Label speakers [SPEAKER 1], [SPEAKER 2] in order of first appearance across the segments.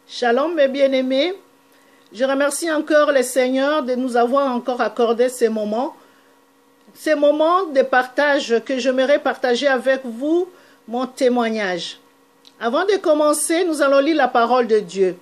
[SPEAKER 1] Shalom mes bien-aimés, je remercie encore le Seigneur de nous avoir encore accordé ces moments de partage que j'aimerais partager avec vous mon témoignage. Avant de commencer, nous allons lire la parole de Dieu.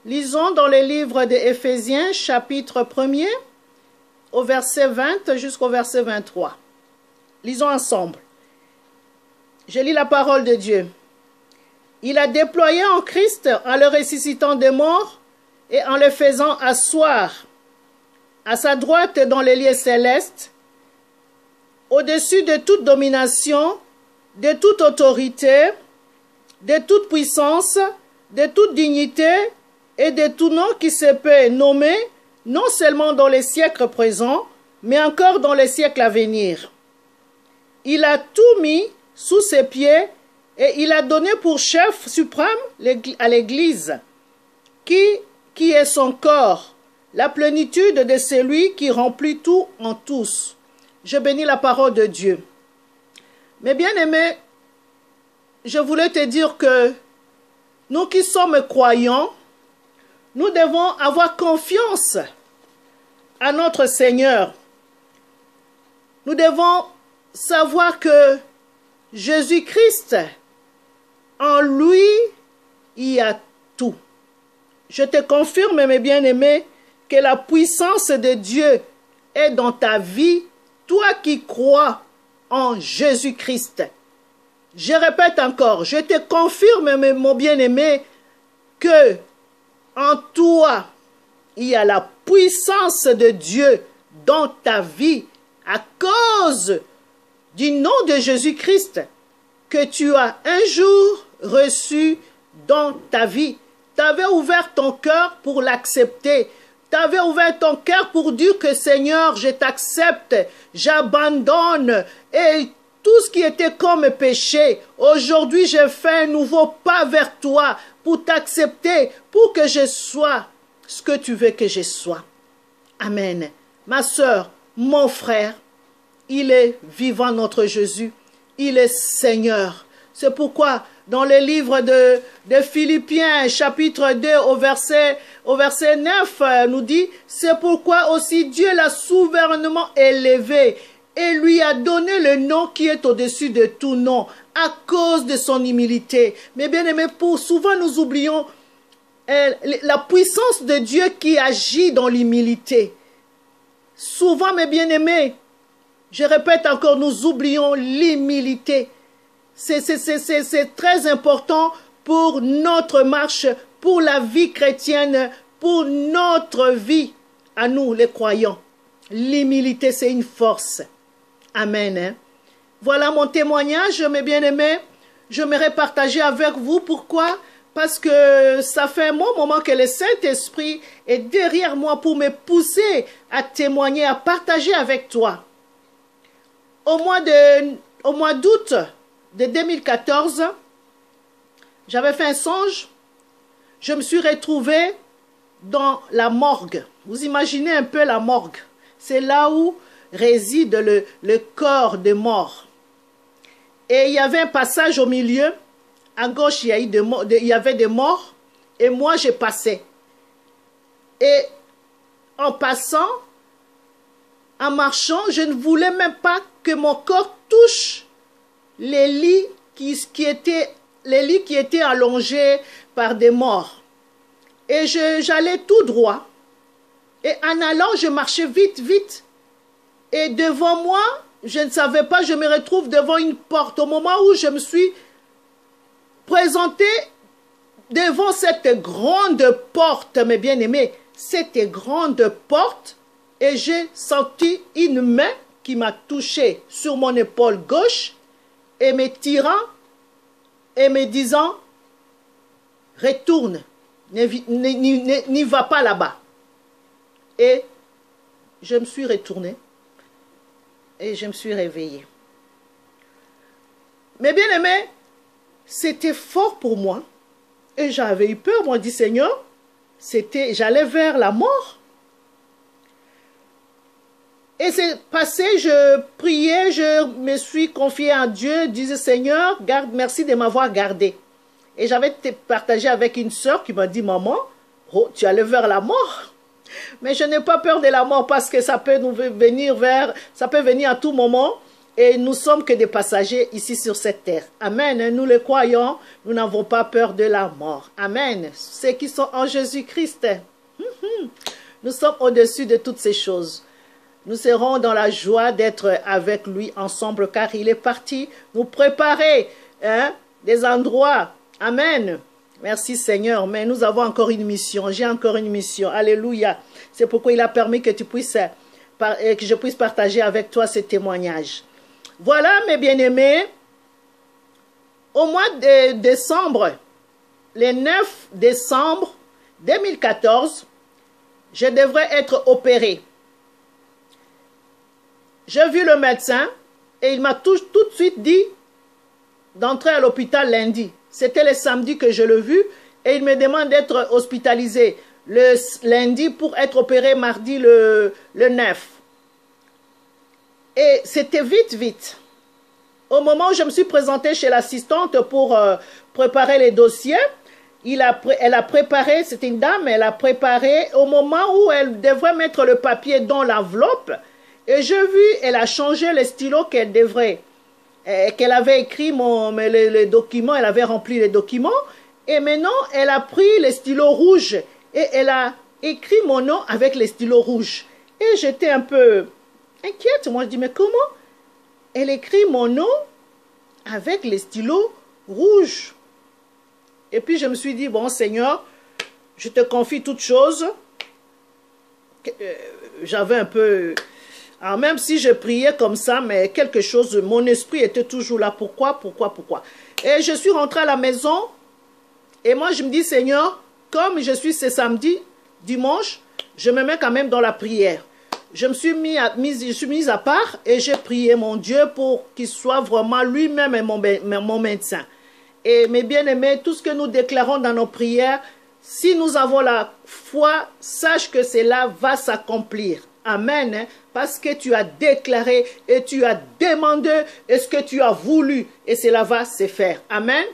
[SPEAKER 1] Lisons dans le livre d'Éphésiens, chapitre 1er, au verset 20 jusqu'au verset 23. Lisons ensemble. Je lis la parole de Dieu. Il a déployé en Christ en le ressuscitant des morts et en le faisant asseoir à sa droite dans les lieux célestes, au-dessus de toute domination, de toute autorité, de toute puissance, de toute dignité et de tout nom qui se peut nommer, non seulement dans les siècles présents, mais encore dans les siècles à venir. Il a tout mis sous ses pieds et il a donné pour chef suprême à l'Église, qui est son corps, la plénitude de celui qui remplit tout en tous. Je bénis la parole de Dieu. Mes bien-aimés, je voulais te dire que nous qui sommes croyants, nous devons avoir confiance à notre Seigneur. Nous devons savoir que Jésus-Christ, en lui, il y a tout. Je te confirme, mes bien-aimés, que la puissance de Dieu est dans ta vie, toi qui crois en Jésus-Christ. Je répète encore, je te confirme, mon bien-aimé, que en toi, il y a la puissance de Dieu dans ta vie à cause du nom de Jésus-Christ que tu as un jour reçu dans ta vie. Tu avais ouvert ton cœur pour l'accepter. Tu avais ouvert ton cœur pour dire que Seigneur, je t'accepte, j'abandonne et tout ce qui était comme péché. Aujourd'hui, je fais un nouveau pas vers toi pour t'accepter, pour que je sois ce que tu veux que je sois. Amen. Ma sœur, mon frère, il est vivant notre Jésus. Il est Seigneur. C'est pourquoi dans le livre de Philippiens, chapitre 2, au verset 9, nous dit, c'est pourquoi aussi Dieu l'a souverainement élevé et lui a donné le nom qui est au-dessus de tout nom, à cause de son humilité. Mais bien aimé, souvent nous oublions la puissance de Dieu qui agit dans l'humilité. Souvent, mes bien-aimés, je répète encore, nous oublions l'humilité. C'est très important pour notre marche, pour la vie chrétienne, pour notre vie, à nous les croyants. L'humilité, c'est une force. Amen. Voilà mon témoignage, mes bien-aimés. J'aimerais partager avec vous. Pourquoi? Parce que ça fait un bon moment que le Saint-Esprit est derrière moi pour me pousser à témoigner, à partager avec toi. Au mois d'août de 2014, j'avais fait un songe. Je me suis retrouvée dans la morgue. Vous imaginez un peu la morgue. C'est là où réside le corps des morts. Et il y avait un passage au milieu. À gauche, il y avait des morts. Et moi, je passais. Et en passant, en marchant, je ne voulais même pas que mon corps touche les lits qui étaient allongés par des morts. Et j'allais tout droit. Et en allant, je marchais vite, vite. Et devant moi, je ne savais pas, je me retrouve devant une porte. Au moment où je me suis présentée devant cette grande porte, mes bien-aimés, cette grande porte, et j'ai senti une main qui m'a touché sur mon épaule gauche et me tirant et me disant, retourne, n'y va pas là-bas. Et je me suis retournée et je me suis réveillée. Mais bien aimé, c'était fort pour moi et j'avais eu peur. Moi, dit Seigneur, j'allais vers la mort. Et c'est passé, je priais, je me suis confiée à Dieu, disais Seigneur, merci de m'avoir gardé. Et j'avais partagé avec une sœur qui m'a dit, maman, oh, tu allais vers la mort. Mais je n'ai pas peur de la mort parce que ça peut nous venir ça peut venir à tout moment. Et nous sommes que des passagers ici sur cette terre. Amen. Nous le croyons, nous n'avons pas peur de la mort. Amen. Ceux qui sont en Jésus-Christ, nous sommes au-dessus de toutes ces choses. Nous serons dans la joie d'être avec lui ensemble car il est parti nous préparer des endroits. Amen. Merci Seigneur, mais nous avons encore une mission. J'ai encore une mission. Alléluia. C'est pourquoi il a permis que que je puisse partager avec toi ce témoignage. Voilà mes bien-aimés. Au mois de décembre, le 9 décembre 2014, je devrais être opéré. J'ai vu le médecin et il m'a tout de suite dit d'entrer à l'hôpital lundi. C'était le samedi que je l'ai vu et il me demande d'être hospitalisé le lundi pour être opéré mardi le 9. Et c'était vite. Au moment où je me suis présentée chez l'assistante pour préparer les dossiers, elle a préparé, c'était une dame, elle a préparé au moment où elle devrait mettre le papier dans l'enveloppe. Et j'ai vu, elle a changé le stylo qu'elle avait écrit les documents, elle avait rempli les documents. Et maintenant, elle a pris le stylo rouge et elle a écrit mon nom avec le stylo rouge. Et j'étais un peu inquiète. Moi, je dis, mais comment elle écrit mon nom avec les stylos rouges? Et puis, je me suis dit, bon, Seigneur, je te confie toutes choses. J'avais un peu... Alors, même si je priais comme ça, mais quelque chose, mon esprit était toujours là. Pourquoi? Et je suis rentrée à la maison et moi, je me dis, Seigneur, comme je suis ce samedi, dimanche, je me mets quand même dans la prière. Je me suis mise à part et j'ai prié mon Dieu pour qu'il soit vraiment lui-même mon médecin. Et mes bien-aimés, tout ce que nous déclarons dans nos prières, si nous avons la foi, sache que cela va s'accomplir. Amen. Parce que tu as déclaré et tu as demandé et ce que tu as voulu et cela va se faire. Amen.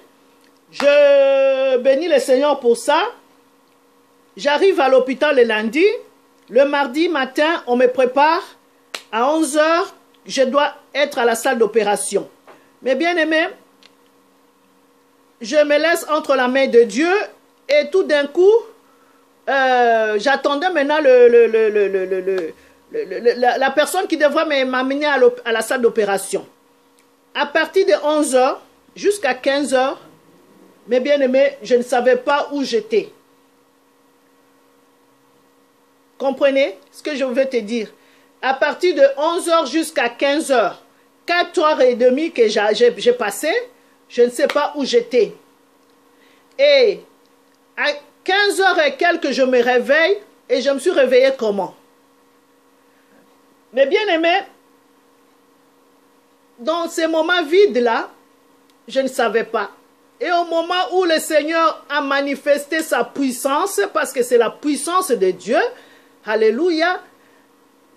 [SPEAKER 1] Je bénis le Seigneur pour ça. J'arrive à l'hôpital le lundi. Le mardi matin, on me prépare. À 11 h, je dois être à la salle d'opération. Mais bien aimé, je me laisse entre la main de Dieu et tout d'un coup, j'attendais maintenant la personne qui devrait m'amener à la salle d'opération. À partir de 11 h jusqu'à 15 h, mes bien-aimés, je ne savais pas où j'étais. Comprenez ce que je veux te dire? À partir de 11 h jusqu'à 15 h, 4 h 30 que j'ai passé, je ne sais pas où j'étais. Et à 15 h et quelques, je me réveille et je me suis réveillée comment? Mais bien aimé, dans ces moments vides-là, je ne savais pas. Et au moment où le Seigneur a manifesté sa puissance, parce que c'est la puissance de Dieu, alléluia,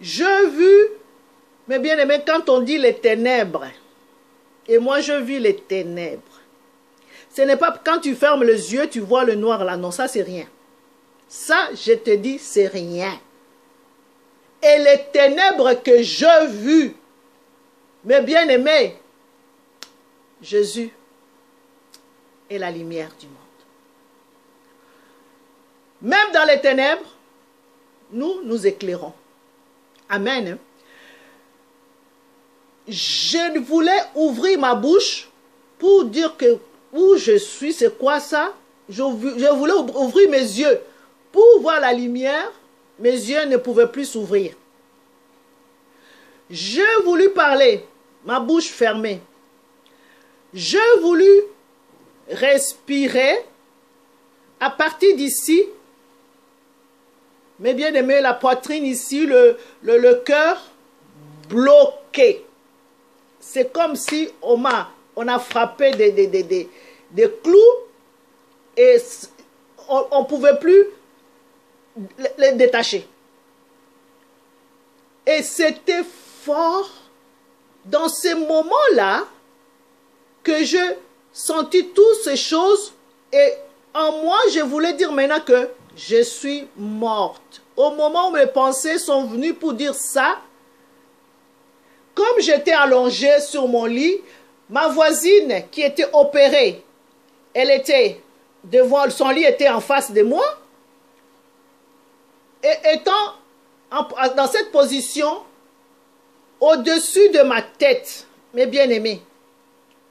[SPEAKER 1] je vis, mais bien aimé, quand on dit les ténèbres, et moi je vis les ténèbres. Ce n'est pas quand tu fermes les yeux, tu vois le noir là, non, ça c'est rien. Ça, je te dis, c'est rien. Et les ténèbres que je vis, mes bien-aimés, Jésus est la lumière du monde. Même dans les ténèbres, nous éclairons. Amen. Je voulais ouvrir ma bouche pour dire que où je suis, c'est quoi ça? Je voulais ouvrir mes yeux pour voir la lumière. Mes yeux ne pouvaient plus s'ouvrir. J'ai voulu parler, ma bouche fermée. J'ai voulu respirer. À partir d'ici, mes bien-aimés, la poitrine ici, le cœur bloqué. C'est comme si on a frappé des clous et on ne pouvait plus les détacher. Et c'était fort dans ces moments-là que je sentis toutes ces choses Et en moi, je voulais dire maintenant que je suis morte. Au moment où mes pensées sont venues pour dire ça, comme j'étais allongée sur mon lit, ma voisine qui était opérée, elle était devant, son lit était en face de moi. Et étant dans cette position, au-dessus de ma tête, mes bien-aimés,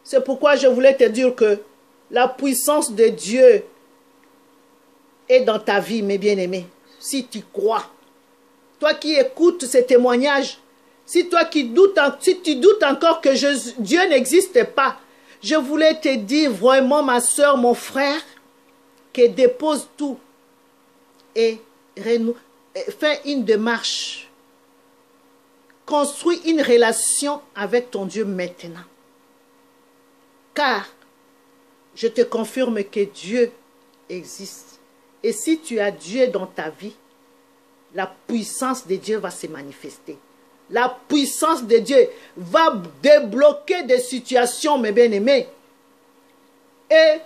[SPEAKER 1] c'est pourquoi je voulais te dire que la puissance de Dieu est dans ta vie, mes bien-aimés. Si tu crois, toi qui écoutes ces témoignages, si tu doutes encore que Dieu n'existe pas, je voulais te dire vraiment, ma soeur, mon frère, que dépose tout et fais une démarche. Construis une relation avec ton Dieu maintenant. Car je te confirme que Dieu existe. Et si tu as Dieu dans ta vie, la puissance de Dieu va se manifester. La puissance de Dieu va débloquer des situations, mes bien-aimés. Et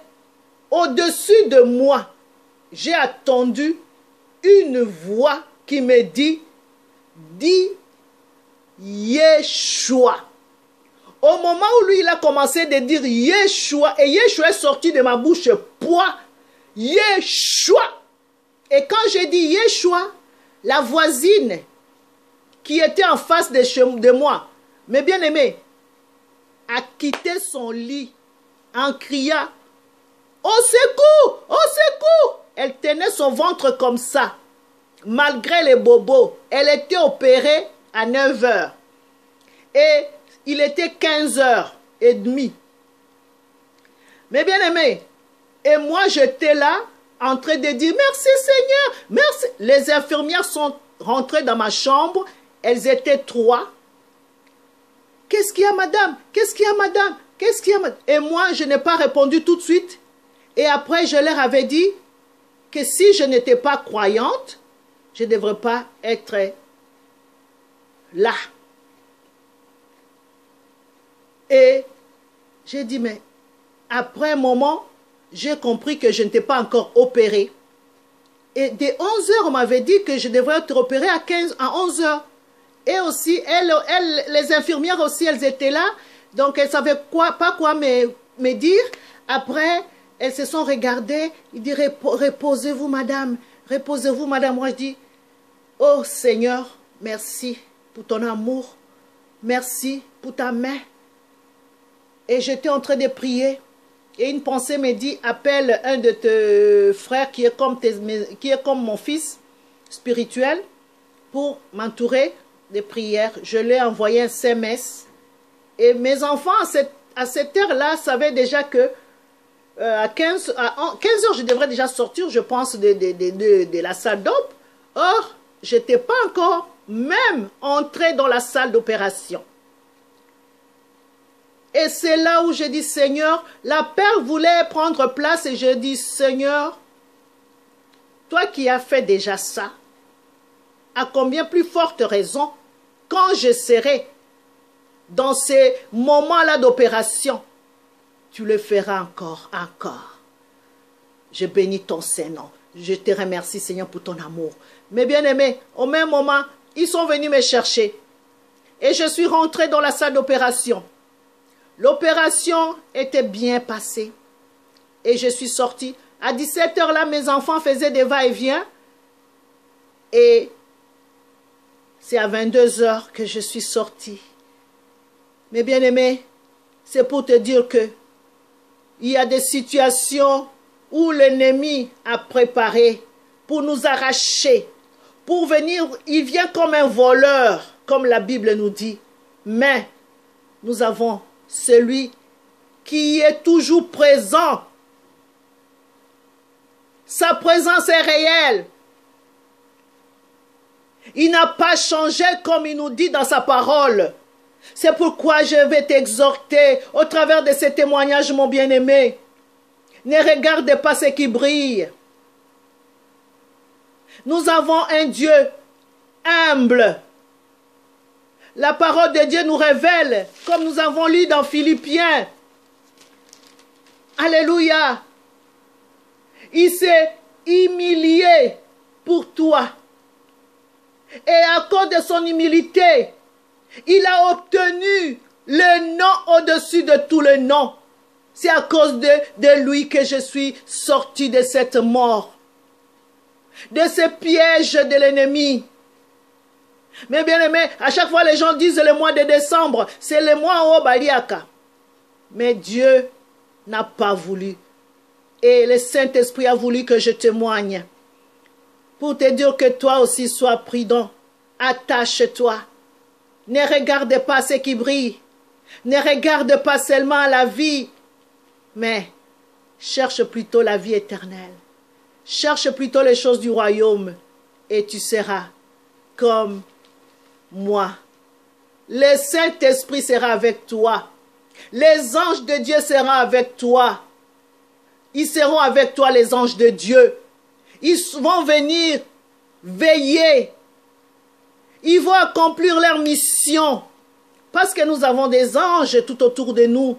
[SPEAKER 1] au-dessus de moi, j'ai attendu une voix qui me dit, dis Yeshua. Au moment où lui, il a commencé de dire Yeshua, et Yeshua est sorti de ma bouche, poids, Yeshua. Et quand j'ai dit Yeshua, la voisine qui était en face de moi, mes bien-aimés, a quitté son lit en criant, au secours, au secours. Elle tenait son ventre comme ça, malgré les bobos. Elle était opérée à 9 h. Et il était 15h30. Mes bien-aimés, et moi j'étais là, en train de dire, merci Seigneur, merci. Les infirmières sont rentrées dans ma chambre, elles étaient 3. Qu'est-ce qu'il y a, madame? Qu'est-ce qu'il y a, madame? Qu'est-ce qu'il y a, madame? Et moi, je n'ai pas répondu tout de suite. Et après, je leur avais dit que si je n'étais pas croyante, je ne devrais pas être là. Et j'ai dit, mais après un moment, j'ai compris que je n'étais pas encore opérée. Et dès 11 h, on m'avait dit que je devrais être opérée à 11 h. Et aussi, les infirmières aussi, elles étaient là. Donc, elles ne savaient pas quoi me dire. Après, elles se sont regardées. Ils disent, reposez-vous, madame. Reposez-vous, madame. Moi, je dis, oh Seigneur, merci pour ton amour. Merci pour ta main. Et j'étais en train de prier. Et une pensée me dit, appelle un de tes frères qui est comme mon fils spirituel pour m'entourer de prières. Je lui ai envoyé un SMS. Et mes enfants, à cette heure-là, savaient déjà que à 15 h, je devrais déjà sortir, je pense, de la salle d'op. Or, je n'étais pas encore même entrée dans la salle d'opération. Et c'est là où j'ai dit, Seigneur, la peur voulait prendre place et j'ai dit, Seigneur, toi qui as fait déjà ça, à combien plus forte raison, quand je serai dans ces moments-là d'opération, tu le feras encore. Je bénis ton Saint-Nom. Je te remercie, Seigneur, pour ton amour. Mes bien-aimés, au même moment, ils sont venus me chercher. Et je suis rentrée dans la salle d'opération. L'opération était bien passée. Et je suis sortie. À 17 h, là, mes enfants faisaient des va-et-vient. Et c'est à 22 h que je suis sortie. Mes bien-aimés, c'est pour te dire que il y a des situations où l'ennemi a préparé pour nous arracher, pour venir, il vient comme un voleur, comme la Bible nous dit. Mais nous avons celui qui est toujours présent. Sa présence est réelle. Il n'a pas changé comme il nous dit dans sa parole. C'est pourquoi je vais t'exhorter au travers de ces témoignages, mon bien-aimé. Ne regarde pas ce qui brille. Nous avons un Dieu humble. La parole de Dieu nous révèle, comme nous avons lu dans Philippiens. Alléluia. Il s'est humilié pour toi. Et à cause de son humilité, il a obtenu le nom au-dessus de tous les noms. C'est à cause de lui que je suis sorti de cette mort, de ce piège de l'ennemi. Mais bien aimé, à chaque fois les gens disent le mois de décembre, c'est le mois au Baliaka. Mais Dieu n'a pas voulu. Et le Saint-Esprit a voulu que je témoigne. Pour te dire que toi aussi sois prudent. Attache-toi. Ne regarde pas ce qui brille. Ne regarde pas seulement la vie. Mais cherche plutôt la vie éternelle. Cherche plutôt les choses du royaume. Et tu seras comme moi. Le Saint-Esprit sera avec toi. Les anges de Dieu seront avec toi. Ils seront avec toi, les anges de Dieu. Ils vont venir veiller. Ils vont accomplir leur mission. Parce que nous avons des anges tout autour de nous.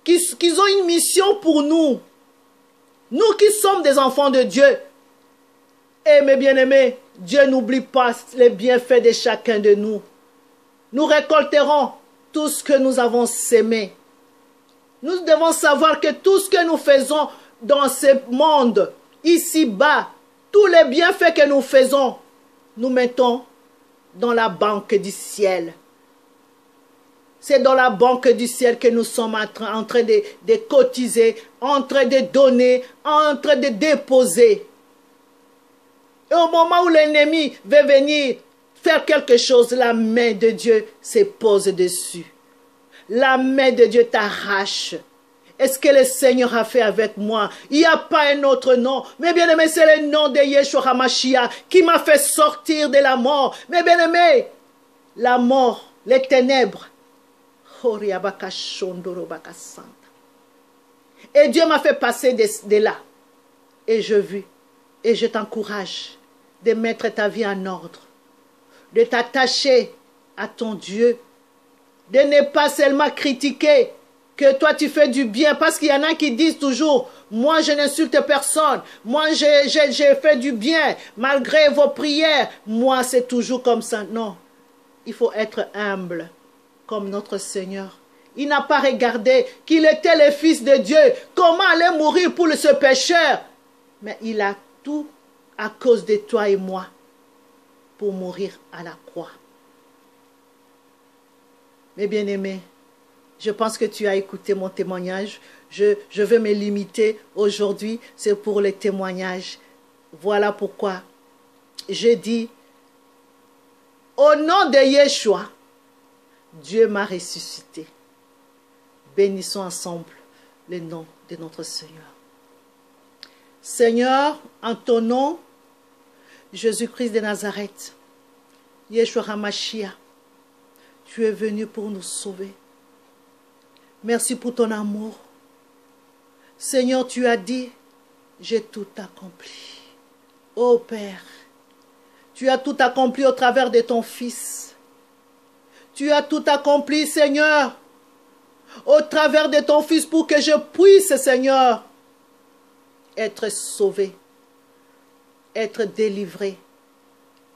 [SPEAKER 1] Qui ont une mission pour nous. Nous qui sommes des enfants de Dieu. Et mes bien-aimés, Dieu n'oublie pas les bienfaits de chacun de nous. Nous récolterons tout ce que nous avons sémé. Nous devons savoir que tout ce que nous faisons dans ce monde, ici-bas, tous les bienfaits que nous faisons, nous mettons dans la banque du ciel. C'est dans la banque du ciel que nous sommes en train de cotiser, en train de donner, en train de déposer. Et au moment où l'ennemi veut venir faire quelque chose, la main de Dieu se pose dessus. La main de Dieu t'arrache. Est-ce que le Seigneur a fait avec moi? Il n'y a pas un autre nom. Mais bien aimé, c'est le nom de Yeshua HaMashiach qui m'a fait sortir de la mort. Mais bien aimé, la mort, les ténèbres. Et Dieu m'a fait passer de là. Et je vis. Et je t'encourage de mettre ta vie en ordre. De t'attacher à ton Dieu. De ne pas seulement critiquer que toi tu fais du bien. Parce qu'il y en a qui disent toujours, moi je n'insulte personne. Moi j'ai fait du bien malgré vos prières. Moi c'est toujours comme ça. Non, il faut être humble comme notre Seigneur. Il n'a pas regardé qu'il était le Fils de Dieu. Comment aller mourir pour ce pécheur? Mais il a tout à cause de toi et moi pour mourir à la croix. Mes bien-aimés, je pense que tu as écouté mon témoignage. Je vais me limiter aujourd'hui, c'est pour les témoignages. Voilà pourquoi je dis, au nom de Yeshua, Dieu m'a ressuscité. Bénissons ensemble le nom de notre Seigneur. Seigneur, en ton nom, Jésus-Christ de Nazareth, Yeshua HaMashiach, tu es venu pour nous sauver. Merci pour ton amour. Seigneur, tu as dit, j'ai tout accompli. Ô Père, tu as tout accompli au travers de ton Fils. Tu as tout accompli, Seigneur, au travers de ton Fils pour que je puisse, Seigneur, être sauvé, être délivré,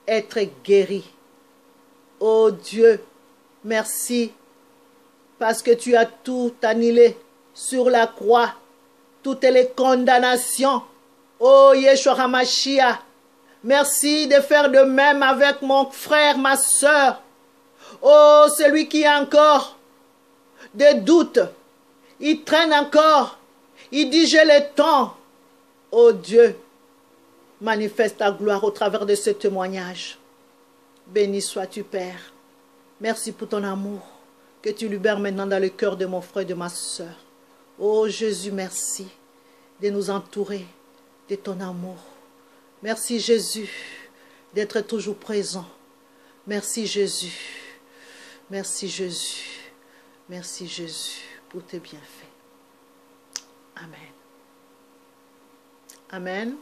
[SPEAKER 1] être guéri. Ô Dieu, merci parce que tu as tout annulé sur la croix, toutes les condamnations. Ô Yeshua HaMashiach, merci de faire de même avec mon frère, ma soeur. Oh, celui qui a encore des doutes, il traîne encore, il dit j'ai le temps. Oh Dieu, manifeste ta gloire au travers de ce témoignage. Béni sois-tu, Père. Merci pour ton amour que tu libères maintenant dans le cœur de mon frère et de ma soeur. Oh Jésus, merci de nous entourer de ton amour. Merci Jésus d'être toujours présent. Merci Jésus. Merci Jésus. Merci Jésus pour tes bienfaits. Amen. Amen.